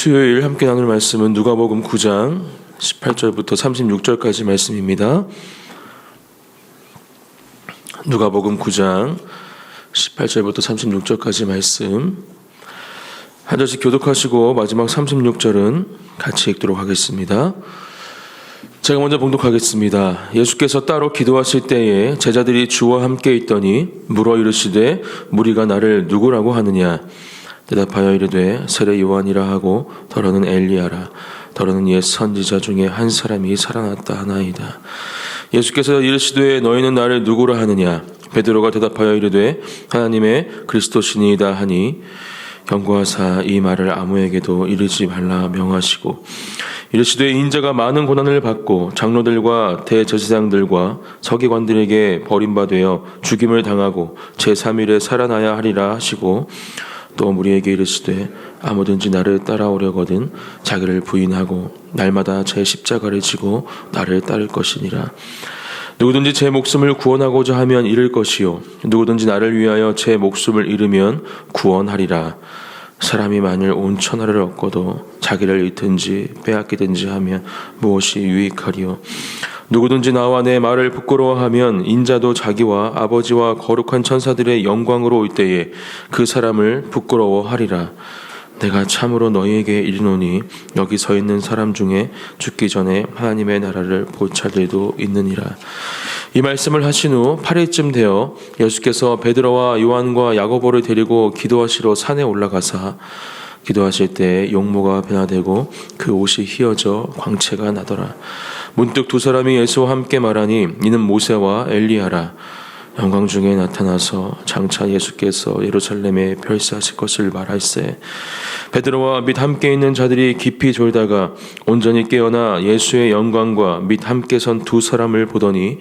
수요일 함께 나눌 말씀은 누가복음 9장 18절부터 36절까지 말씀입니다. 누가복음 9장 18절부터 36절까지 말씀 한 절씩 교독하시고 마지막 36절은 같이 읽도록 하겠습니다. 제가 먼저 봉독하겠습니다. 예수께서 따로 기도하실 때에 제자들이 주와 함께 있더니 물어 이르시되 무리가 나를 누구라고 하느냐? 대답하여 이르되 세례 요한이라 하고 더러는 엘리야라 더러는 옛 선지자 중에 한 사람이 살아났다 하나이다. 예수께서 이르시되 너희는 나를 누구라 하느냐? 베드로가 대답하여 이르되 하나님의 그리스도시니이다 하니 경고하사 이 말을 아무에게도 이르지 말라 명하시고 이르시되 인자가 많은 고난을 받고 장로들과 대제사장들과 서기관들에게 버림받아 죽임을 당하고 제3일에 살아나야 하리라 하시고 또 무리에게 이르시되 아무든지 나를 따라오려거든 자기를 부인하고 날마다 제 십자가를 지고 나를 따를 것이니라. 누구든지 제 목숨을 구원하고자 하면 잃을 것이요 누구든지 나를 위하여 제 목숨을 잃으면 구원하리라. 사람이 만일 온 천하를 얻고도 자기를 잃든지 빼앗기든지 하면 무엇이 유익하리요? 누구든지 나와 내 말을 부끄러워하면 인자도 자기와 아버지와 거룩한 천사들의 영광으로 올 때에 그 사람을 부끄러워하리라. 내가 참으로 너희에게 이르노니 여기 서 있는 사람 중에 죽기 전에 하나님의 나라를 볼 자들도 있느니라. 이 말씀을 하신 후 8일쯤 되어 예수께서 베드로와 요한과 야고보를 데리고 기도하시러 산에 올라가사 기도하실 때 용모가 변화되고 그 옷이 휘어져 광채가 나더라. 문득 두 사람이 예수와 함께 말하니 이는 모세와 엘리야라. 영광 중에 나타나서 장차 예수께서 예루살렘에 별세하실 것을 말할세. 베드로와 및 함께 있는 자들이 깊이 졸다가 온전히 깨어나 예수의 영광과 및 함께 선 두 사람을 보더니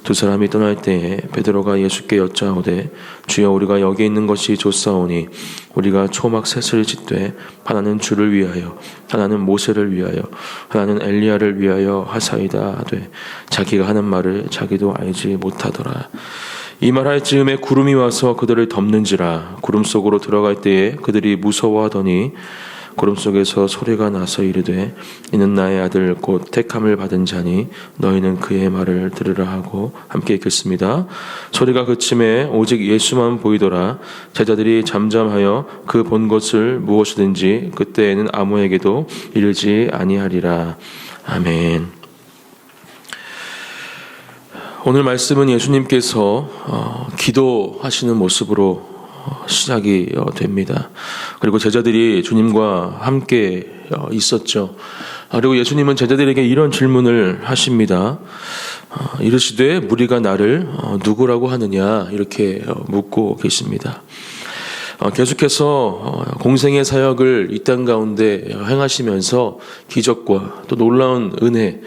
두 사람이 떠날 때에 베드로가 예수께 여짜오되 주여 우리가 여기 있는 것이 좋사오니 우리가 초막 셋을 짓되 하나는 주를 위하여 하나는 모세를 위하여 하나는 엘리야를 위하여 하사이다 하되 자기가 하는 말을 자기도 알지 못하더라. 이 말할 즈음에 구름이 와서 그들을 덮는지라. 구름 속으로 들어갈 때에 그들이 무서워하더니 구름 속에서 소리가 나서 이르되 이는 나의 아들 곧 택함을 받은 자니 너희는 그의 말을 들으라 하고 함께 읽겠습니다. 소리가 그침에 오직 예수만 보이더라. 제자들이 잠잠하여 그 본 것을 무엇이든지 그때에는 아무에게도 이르지 아니하리라. 아멘. 오늘 말씀은 예수님께서 기도하시는 모습으로 시작이 됩니다. 그리고 제자들이 주님과 함께 있었죠. 그리고 예수님은 제자들에게 이런 질문을 하십니다. 이르시되 무리가 나를 누구라고 하느냐 이렇게 묻고 계십니다. 계속해서 공생의 사역을 이 땅 가운데 행하시면서 기적과 또 놀라운 은혜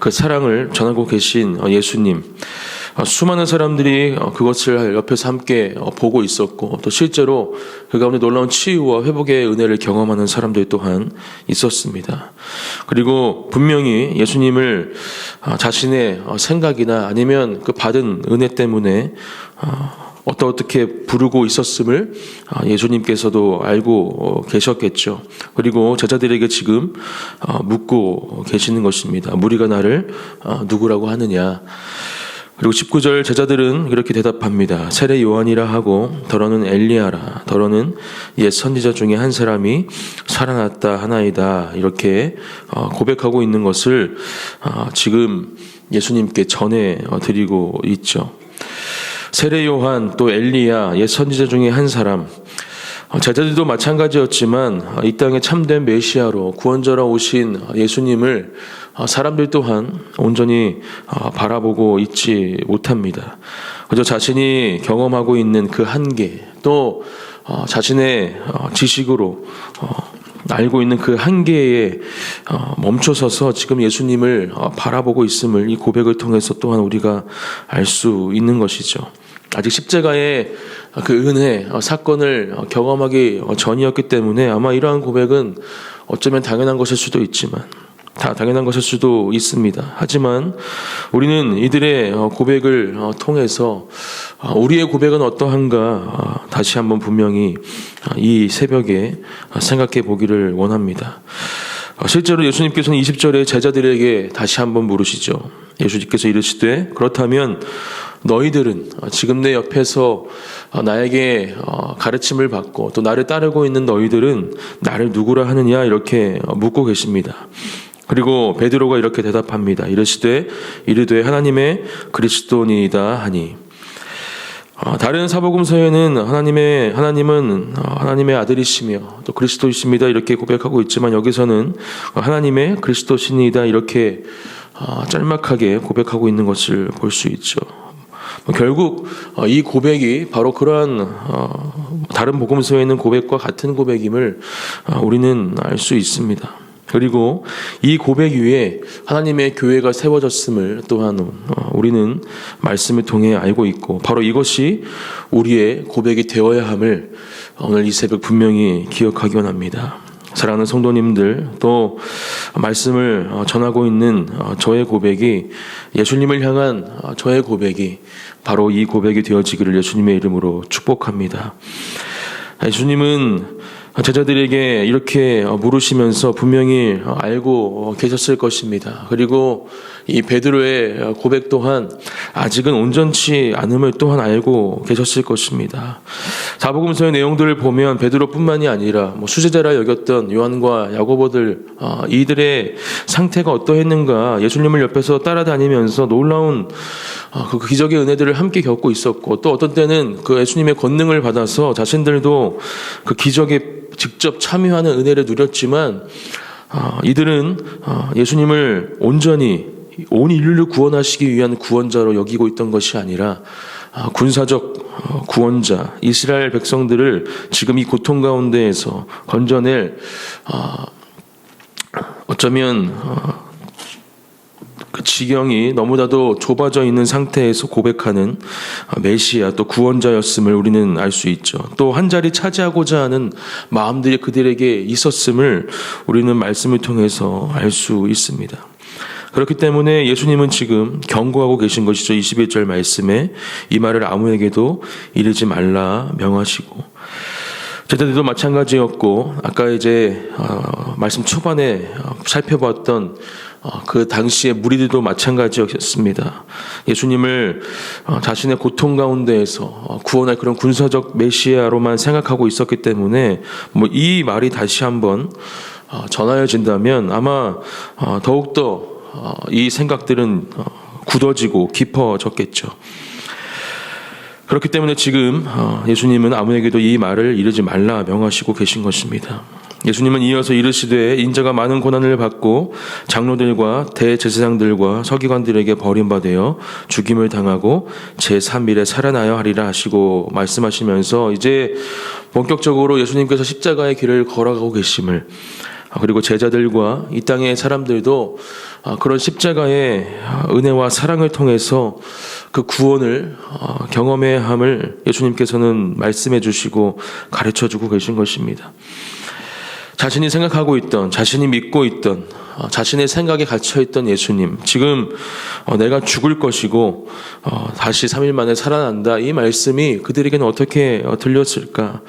그 사랑을 전하고 계신 예수님, 수많은 사람들이 그것을 옆에서 함께 보고 있었고 또 실제로 그 가운데 놀라운 치유와 회복의 은혜를 경험하는 사람들 또한 있었습니다. 그리고 분명히 예수님을 자신의 생각이나 아니면 그 받은 은혜 때문에 어떻게 부르고 있었음을 예수님께서도 알고 계셨겠죠. 그리고 제자들에게 지금 묻고 계시는 것입니다. 무리가 나를 누구라고 하느냐. 그리고 19절 제자들은 이렇게 대답합니다. 세례 요한이라 하고 더러는 엘리야라 더러는 옛 선지자 중에 한 사람이 살아났다 하나이다 이렇게 고백하고 있는 것을 지금 예수님께 전해 드리고 있죠. 세례 요한 또 엘리야 옛 선지자 중에 한 사람, 제자들도 마찬가지였지만 이 땅에 참된 메시아로 구원자로 오신 예수님을 사람들 또한 온전히 바라보고 있지 못합니다. 그저 자신이 경험하고 있는 그 한계, 또 자신의 지식으로 알고 있는 그 한계에 멈춰서서 지금 예수님을 바라보고 있음을 이 고백을 통해서 또한 우리가 알 수 있는 것이죠. 아직 십자가의 그 은혜, 사건을 경험하기 전이었기 때문에 아마 이러한 고백은 어쩌면 당연한 것일 수도 있지만 다 당연한 것일 수도 있습니다. 하지만 우리는 이들의 고백을 통해서 우리의 고백은 어떠한가 다시 한번 분명히 이 새벽에 생각해 보기를 원합니다. 실제로 예수님께서는 20절에 제자들에게 다시 한번 물으시죠. 예수님께서 이르시되 그렇다면 너희들은 지금 내 옆에서 나에게 가르침을 받고 또 나를 따르고 있는 너희들은 나를 누구라 하느냐 이렇게 묻고 계십니다. 그리고 베드로가 이렇게 대답합니다. 이르시되 하나님의 그리스도니이다 하니. 다른 사복음서에는 하나님은 하나님의 아들이시며 또 그리스도이십니다 이렇게 고백하고 있지만 여기서는 하나님의 그리스도시니이다 이렇게 짤막하게 고백하고 있는 것을 볼 수 있죠. 결국 이 고백이 바로 그러한 다른 복음서에 있는 고백과 같은 고백임을 우리는 알 수 있습니다. 그리고 이 고백 위에 하나님의 교회가 세워졌음을 또한 우리는 말씀을 통해 알고 있고 바로 이것이 우리의 고백이 되어야 함을 오늘 이 새벽 분명히 기억하기 원합니다. 사랑하는 성도님들, 또 말씀을 전하고 있는 저의 고백이 예수님을 향한 저의 고백이 바로 이 고백이 되어지기를 예수님의 이름으로 축복합니다. 예수님은 제자들에게 이렇게 물으시면서 분명히 알고 계셨을 것입니다. 그리고 이 베드로의 고백 또한 아직은 온전치 않음을 또한 알고 계셨을 것입니다. 사복음서의 내용들을 보면 베드로뿐만이 아니라 수제자라 여겼던 요한과 야고보들 이들의 상태가 어떠했는가 예수님을 옆에서 따라다니면서 놀라운 그 기적의 은혜들을 함께 겪고 있었고 또 어떤 때는 그 예수님의 권능을 받아서 자신들도 그 기적에 직접 참여하는 은혜를 누렸지만 이들은 예수님을 온전히 온 인류를 구원하시기 위한 구원자로 여기고 있던 것이 아니라 군사적 구원자 이스라엘 백성들을 지금 이 고통 가운데에서 건져낼 어쩌면 그 지경이 너무나도 좁아져 있는 상태에서 고백하는 메시아 또 구원자였음을 우리는 알 수 있죠. 또 한 자리 차지하고자 하는 마음들이 그들에게 있었음을 우리는 말씀을 통해서 알 수 있습니다. 그렇기 때문에 예수님은 지금 경고하고 계신 것이죠. 21절 말씀에 이 말을 아무에게도 이르지 말라 명하시고 제자들도 마찬가지였고 아까 이제 말씀 초반에 살펴봤던 그 당시의 무리들도 마찬가지였습니다. 예수님을 자신의 고통 가운데에서 구원할 그런 군사적 메시아로만 생각하고 있었기 때문에 이 말이 다시 한번 전하여진다면 아마 더욱더 이 생각들은 굳어지고 깊어졌겠죠. 그렇기 때문에 지금 예수님은 아무에게도 이 말을 이르지 말라 명하시고 계신 것입니다. 예수님은 이어서 이르시되 인자가 많은 고난을 받고 장로들과 대제사장들과 서기관들에게 버림받아 죽임을 당하고 제3일에 살아나야 하리라 하시고 말씀하시면서 이제 본격적으로 예수님께서 십자가의 길을 걸어가고 계심을 그리고 제자들과 이 땅의 사람들도 그런 십자가의 은혜와 사랑을 통해서 그 구원을 경험해야 함을 예수님께서는 말씀해 주시고 가르쳐 주고 계신 것입니다. 자신이 생각하고 있던, 자신이 믿고 있던, 자신의 생각에 갇혀있던 예수님, 지금 내가 죽을 것이고 다시 3일 만에 살아난다, 이 말씀이 그들에게는 어떻게 들렸을까?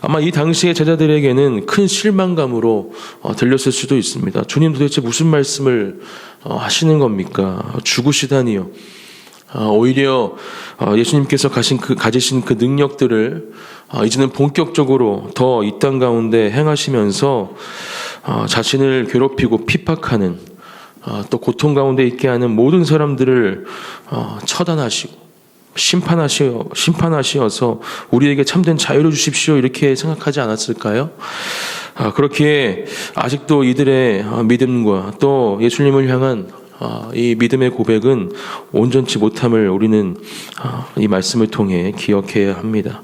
아마 이 당시의 제자들에게는 큰 실망감으로 들렸을 수도 있습니다. 주님 도대체 무슨 말씀을 하시는 겁니까? 죽으시다니요. 오히려 예수님께서 가지신 그 능력들을 이제는 본격적으로 더 이 땅 가운데 행하시면서 자신을 괴롭히고 핍박하는 또 고통 가운데 있게 하는 모든 사람들을 처단하시고 심판하시어서 우리에게 참된 자유를 주십시오 이렇게 생각하지 않았을까요? 그렇기에 아직도 이들의 믿음과 또 예수님을 향한 이 믿음의 고백은 온전치 못함을 우리는 이 말씀을 통해 기억해야 합니다.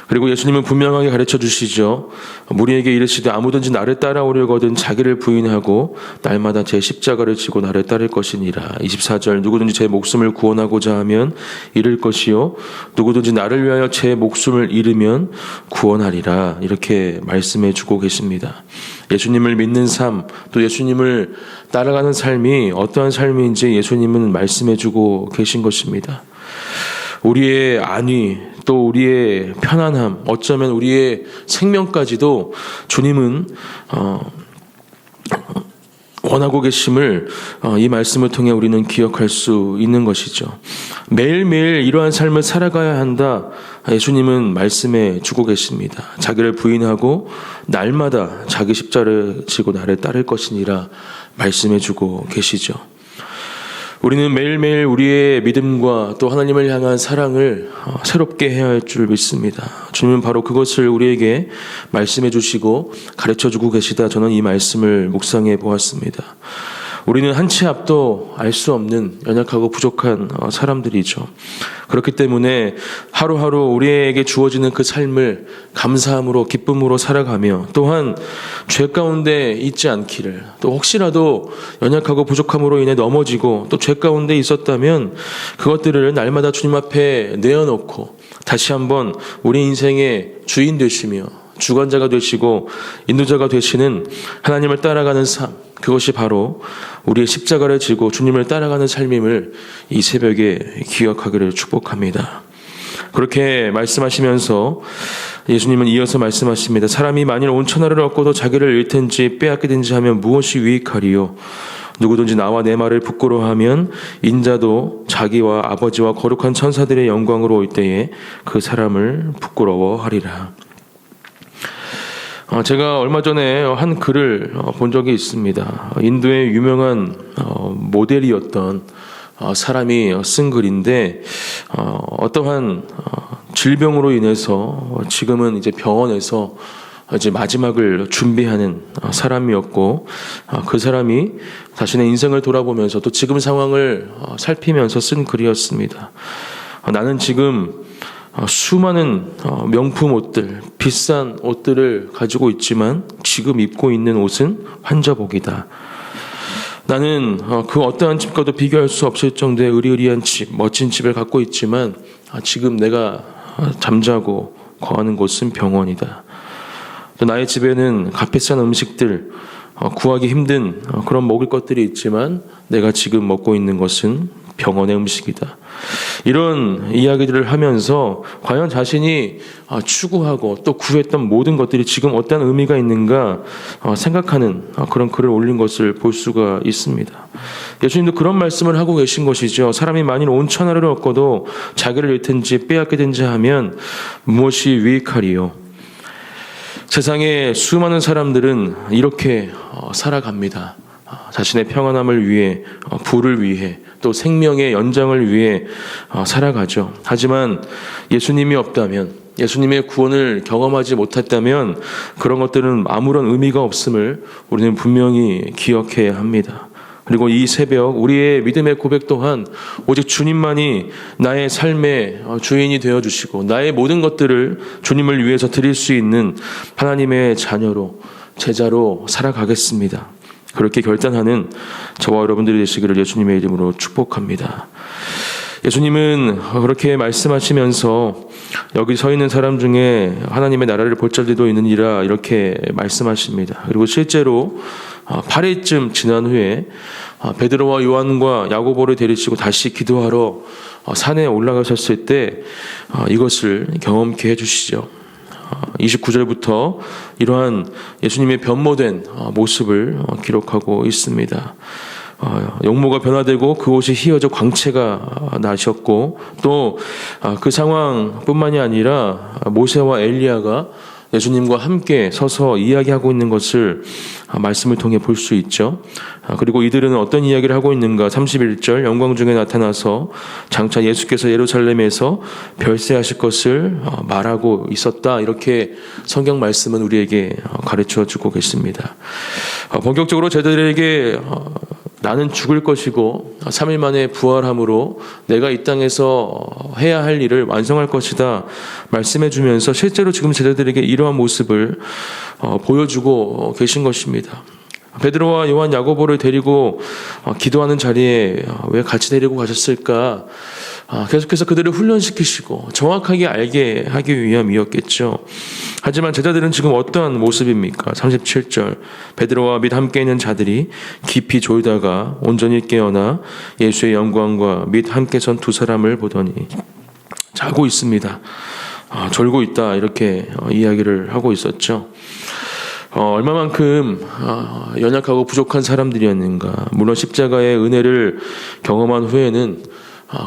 그리고 예수님은 분명하게 가르쳐 주시죠. 무리에게 이르시되 아무든지 나를 따라오려거든 자기를 부인하고 날마다 제 십자가를 지고 나를 따를 것이니라. 24절 누구든지 제 목숨을 구원하고자 하면 잃을 것이요 누구든지 나를 위하여 제 목숨을 잃으면 구원하리라. 이렇게 말씀해 주고 계십니다. 예수님을 믿는 삶, 또 예수님을 따라가는 삶이 어떠한 삶인지 예수님은 말씀해 주고 계신 것입니다. 우리의 안위, 또 우리의 편안함, 어쩌면 우리의 생명까지도 주님은 원하고 계심을 이 말씀을 통해 우리는 기억할 수 있는 것이죠. 매일매일 이러한 삶을 살아가야 한다. 예수님은 말씀해 주고 계십니다. 자기를 부인하고 날마다 자기 십자를 지고 나를 따를 것이니라 말씀해 주고 계시죠. 우리는 매일매일 우리의 믿음과 또 하나님을 향한 사랑을 새롭게 해야 할 줄 믿습니다. 주님은 바로 그것을 우리에게 말씀해 주시고 가르쳐 주고 계시다. 저는 이 말씀을 묵상해 보았습니다. 우리는 한 치 앞도 알 수 없는 연약하고 부족한 사람들이죠. 그렇기 때문에 하루하루 우리에게 주어지는 그 삶을 감사함으로 기쁨으로 살아가며 또한 죄 가운데 있지 않기를, 또 혹시라도 연약하고 부족함으로 인해 넘어지고 또 죄 가운데 있었다면 그것들을 날마다 주님 앞에 내어놓고 다시 한번 우리 인생의 주인 되시며 주관자가 되시고 인도자가 되시는 하나님을 따라가는 삶, 그것이 바로 우리의 십자가를 지고 주님을 따라가는 삶임을 이 새벽에 기억하기를 축복합니다. 그렇게 말씀하시면서 예수님은 이어서 말씀하십니다. 사람이 만일 온 천하를 얻고도 자기를 잃든지 빼앗기든지 하면 무엇이 유익하리요? 누구든지 나와 내 말을 부끄러워하면 인자도 자기와 아버지와 거룩한 천사들의 영광으로 올 때에 그 사람을 부끄러워하리라. 제가 얼마 전에 한 글을 본 적이 있습니다. 인도의 유명한 모델이었던 사람이 쓴 글인데 어떠한 질병으로 인해서 지금은 이제 병원에서 이제 마지막을 준비하는 사람이었고 그 사람이 자신의 인생을 돌아보면서 또 지금 상황을 살피면서 쓴 글이었습니다. 나는 지금 수많은 명품 옷들, 비싼 옷들을 가지고 있지만 지금 입고 있는 옷은 환자복이다. 나는 그 어떠한 집과도 비교할 수 없을 정도의 의리의리한 집, 멋진 집을 갖고 있지만 지금 내가 잠자고 거하는 곳은 병원이다. 또 나의 집에는 값비싼 음식들, 구하기 힘든 그런 먹을 것들이 있지만 내가 지금 먹고 있는 것은 병원의 음식이다. 이런 이야기들을 하면서 과연 자신이 추구하고 또 구했던 모든 것들이 지금 어떤 의미가 있는가 생각하는 그런 글을 올린 것을 볼 수가 있습니다. 예수님도 그런 말씀을 하고 계신 것이죠. 사람이 만일 온 천하를 얻고도 자기를 잃든지 빼앗기든지 하면 무엇이 유익하리요? 세상에 수많은 사람들은 이렇게 살아갑니다. 자신의 평안함을 위해, 부를 위해, 또 생명의 연장을 위해 살아가죠. 하지만 예수님이 없다면, 예수님의 구원을 경험하지 못했다면 그런 것들은 아무런 의미가 없음을 우리는 분명히 기억해야 합니다. 그리고 이 새벽 우리의 믿음의 고백 또한 오직 주님만이 나의 삶의 주인이 되어주시고 나의 모든 것들을 주님을 위해서 드릴 수 있는 하나님의 자녀로, 제자로 살아가겠습니다. 그렇게 결단하는 저와 여러분들이 되시기를 예수님의 이름으로 축복합니다. 예수님은 그렇게 말씀하시면서 여기 서 있는 사람 중에 하나님의 나라를 볼 자들도 있느니라 이렇게 말씀하십니다. 그리고 실제로 8일쯤 지난 후에 베드로와 요한과 야고보를 데리시고 다시 기도하러 산에 올라가셨을 때 이것을 경험케 해주시죠. 29절부터 이러한 예수님의 변모된 모습을 기록하고 있습니다. 용모가 변화되고 그 옷이 휘어져 광채가 나셨고 또 그 상황뿐만이 아니라 모세와 엘리야가 예수님과 함께 서서 이야기하고 있는 것을 말씀을 통해 볼 수 있죠. 그리고 이들은 어떤 이야기를 하고 있는가? 31절 영광 중에 나타나서 장차 예수께서 예루살렘에서 별세하실 것을 말하고 있었다. 이렇게 성경 말씀은 우리에게 가르쳐 주고 계십니다. 본격적으로 제자들에게 나는 죽을 것이고 3일 만에 부활함으로 내가 이 땅에서 해야 할 일을 완성할 것이다 말씀해 주면서 실제로 지금 제자들에게 이러한 모습을 보여주고 계신 것입니다. 베드로와 요한, 야고보를 데리고 기도하는 자리에 왜 같이 데리고 가셨을까? 계속해서 그들을 훈련시키시고 정확하게 알게 하기 위함이었겠죠. 하지만 제자들은 지금 어떠한 모습입니까? 37절 베드로와 및 함께 있는 자들이 깊이 졸다가 온전히 깨어나 예수의 영광과 및 함께 선 두 사람을 보더니 자고 있습니다. 졸고 있다 이렇게 이야기를 하고 있었죠. 얼마만큼 연약하고 부족한 사람들이었는가. 물론 십자가의 은혜를 경험한 후에는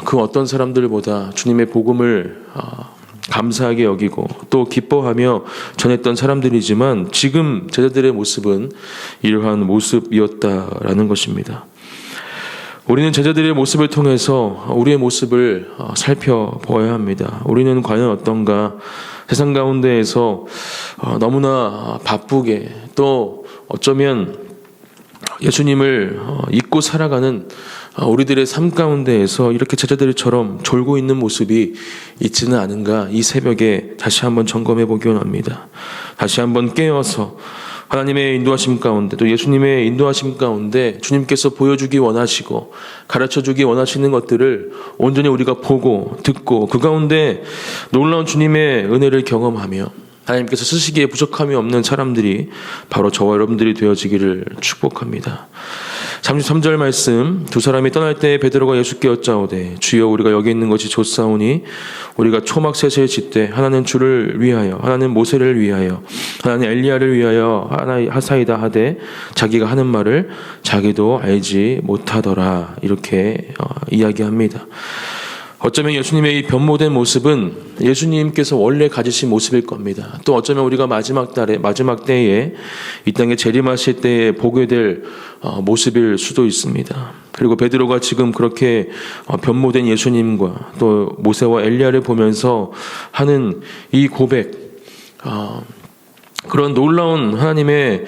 그 어떤 사람들보다 주님의 복음을 감사하게 여기고 또 기뻐하며 전했던 사람들이지만 지금 제자들의 모습은 이러한 모습이었다라는 것입니다. 우리는 제자들의 모습을 통해서 우리의 모습을 살펴보아야 합니다. 우리는 과연 어떤가? 세상 가운데에서 너무나 바쁘게 또 어쩌면 예수님을 잊고 살아가는 우리들의 삶 가운데에서 이렇게 제자들처럼 졸고 있는 모습이 있지는 않은가 이 새벽에 다시 한번 점검해 보기 원합니다. 다시 한번 깨어서 하나님의 인도하심 가운데 또 예수님의 인도하심 가운데 주님께서 보여주기 원하시고 가르쳐주기 원하시는 것들을 온전히 우리가 보고 듣고 그 가운데 놀라운 주님의 은혜를 경험하며 하나님께서 쓰시기에 부족함이 없는 사람들이 바로 저와 여러분들이 되어지기를 축복합니다. 33절 말씀 두 사람이 떠날 때 베드로가 예수께 여짜오되 주여 우리가 여기 있는 것이 좋사오니 우리가 초막셋을 짓되 하나는 주를 위하여 하나는 모세를 위하여 하나는 엘리야를 위하여 하사이다 하되 자기가 하는 말을 자기도 알지 못하더라 이렇게 이야기합니다. 어쩌면 예수님의 이 변모된 모습은 예수님께서 원래 가지신 모습일 겁니다. 또 어쩌면 우리가 마지막 때에 이 땅에 재림하실 때에 보게 될 모습일 수도 있습니다. 그리고 베드로가 지금 그렇게 변모된 예수님과 또 모세와 엘리야를 보면서 하는 이 고백, 그런 놀라운 하나님의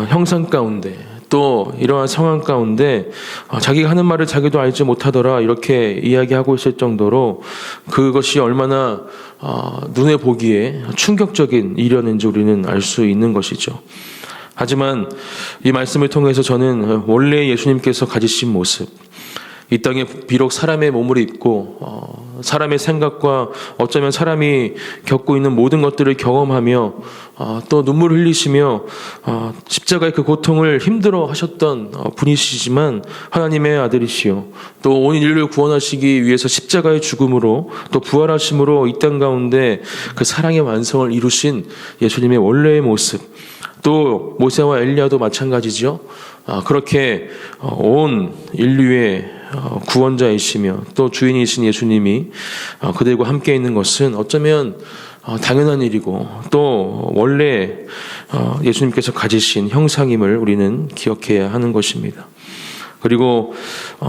형상 가운데 또 이러한 상황 가운데 자기가 하는 말을 자기도 알지 못하더라 이렇게 이야기하고 있을 정도로 그것이 얼마나 눈에 보기에 충격적인 일이었는지 우리는 알 수 있는 것이죠. 하지만 이 말씀을 통해서 저는 원래 예수님께서 가지신 모습, 이 땅에 비록 사람의 몸을 입고 사람의 생각과 어쩌면 사람이 겪고 있는 모든 것들을 경험하며 또 눈물을 흘리시며 십자가의 그 고통을 힘들어 하셨던 분이시지만 하나님의 아들이시요 또 온 인류를 구원하시기 위해서 십자가의 죽음으로 또 부활하심으로 이 땅 가운데 그 사랑의 완성을 이루신 예수님의 원래의 모습, 또 모세와 엘리야도 마찬가지죠. 그렇게 온 인류의 구원자이시며 또 주인이신 예수님이 그들과 함께 있는 것은 어쩌면 당연한 일이고 또 원래 예수님께서 가지신 형상임을 우리는 기억해야 하는 것입니다. 그리고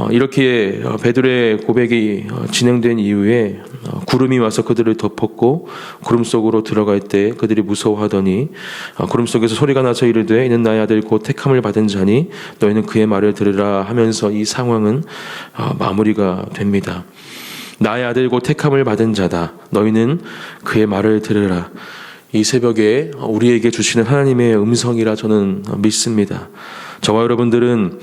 이렇게 베드로의 고백이 진행된 이후에 구름이 와서 그들을 덮었고 구름 속으로 들어갈 때 그들이 무서워하더니 구름 속에서 소리가 나서 이르되 이는 나의 아들 곧 택함을 받은 자니 너희는 그의 말을 들으라 하면서 이 상황은 마무리가 됩니다. 나의 아들 곧 택함을 받은 자다. 너희는 그의 말을 들으라. 이 새벽에 우리에게 주시는 하나님의 음성이라 저는 믿습니다. 저와 여러분들은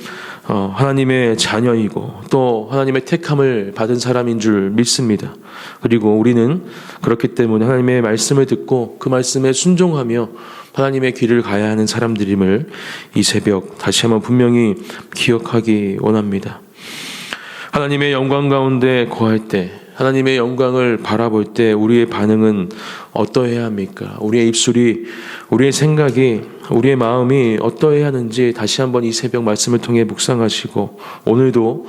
하나님의 자녀이고 또 하나님의 택함을 받은 사람인 줄 믿습니다. 그리고 우리는 그렇기 때문에 하나님의 말씀을 듣고 그 말씀에 순종하며 하나님의 길을 가야 하는 사람들임을 이 새벽 다시 한번 분명히 기억하기 원합니다. 하나님의 영광 가운데 거할 때 하나님의 영광을 바라볼 때 우리의 반응은 어떠해야 합니까? 우리의 입술이, 우리의 생각이, 우리의 마음이 어떠해야 하는지 다시 한번 이 새벽 말씀을 통해 묵상하시고 오늘도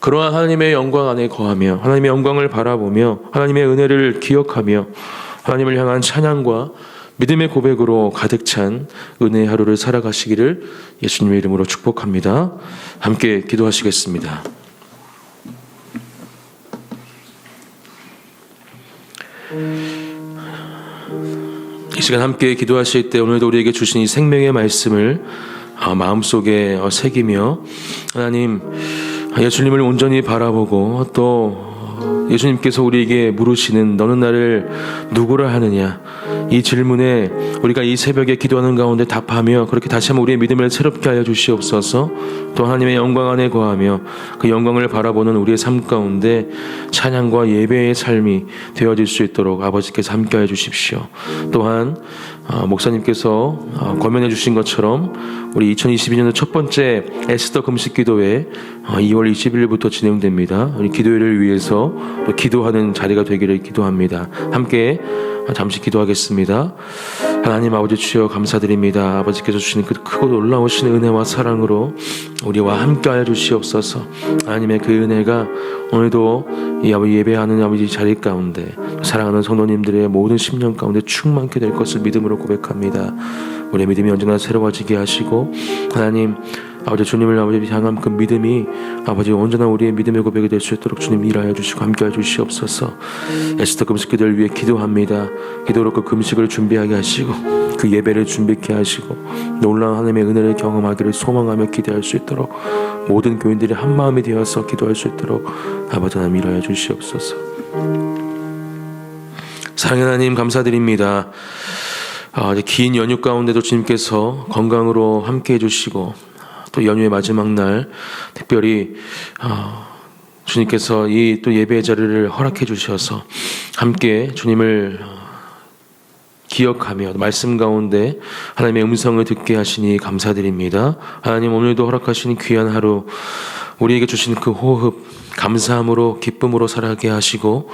그러한 하나님의 영광 안에 거하며 하나님의 영광을 바라보며 하나님의 은혜를 기억하며 하나님을 향한 찬양과 믿음의 고백으로 가득 찬 은혜의 하루를 살아가시기를 예수님의 이름으로 축복합니다. 함께 기도하시겠습니다. 이 시간 함께 기도하실 때 오늘도 우리에게 주신 이 생명의 말씀을 마음속에 새기며 하나님 예수님을 온전히 바라보고 또 예수님께서 우리에게 물으시는 너는 나를 누구라 하느냐 이 질문에 우리가 이 새벽에 기도하는 가운데 답하며 그렇게 다시 한번 우리의 믿음을 새롭게 하여 주시옵소서. 또 하나님의 영광 안에 거하며 그 영광을 바라보는 우리의 삶 가운데 찬양과 예배의 삶이 되어질 수 있도록 아버지께서 함께하여 주십시오. 또한 목사님께서 권면해 주신 것처럼 우리 2022년도 첫 번째 에스더 금식 기도회 2월 20일부터 진행됩니다. 우리 기도회를 위해서 또 기도하는 자리가 되기를 기도합니다. 함께 잠시 기도하겠습니다. 하나님 아버지 주여 감사드립니다. 아버지께서 주시는 그 크고 놀라우신 은혜와 사랑으로 우리와 함께하여 주시옵소서. 하나님의 그 은혜가 오늘도 이 아버지 예배하는 아버지 자리 가운데 사랑하는 성도님들의 모든 심령 가운데 충만케 될 것을 믿음으로 고백합니다. 우리의 믿음이 언제나 새로워지게 하시고 하나님 아버지 주님을 아버지 향한 그 믿음이 아버지 언제나 우리의 믿음의 고백이 될 수 있도록 주님 일하여 주시고 함께하여 주시옵소서. 에스더 금식기도를 위해 기도합니다. 기도로 그 금식을 준비하게 하시고 그 예배를 준비케 하시고 놀라운 하나님의 은혜를 경험하기를 소망하며 기대할 수 있도록 모든 교인들이 한 마음이 되어서 기도할 수 있도록 아버지 하나님 일하여 주시옵소서. 사랑의 하나님 감사드립니다. 긴 연휴 가운데도 주님께서 건강으로 함께해 주시고 또 연휴의 마지막 날 특별히 주님께서 이 또 예배의 자리를 허락해 주셔서 함께 주님을 기억하며 말씀 가운데 하나님의 음성을 듣게 하시니 감사드립니다. 하나님 오늘도 허락하신 귀한 하루 우리에게 주신 그 호흡 감사함으로 기쁨으로 살아가게 하시고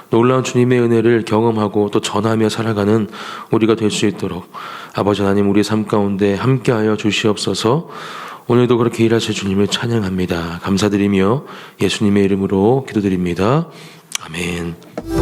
놀라운 주님의 은혜를 경험하고 또 전하며 살아가는 우리가 될 수 있도록 아버지 하나님 우리의 삶 가운데 함께하여 주시옵소서. 오늘도 그렇게 일하실 주님을 찬양합니다. 감사드리며 예수님의 이름으로 기도드립니다. 아멘.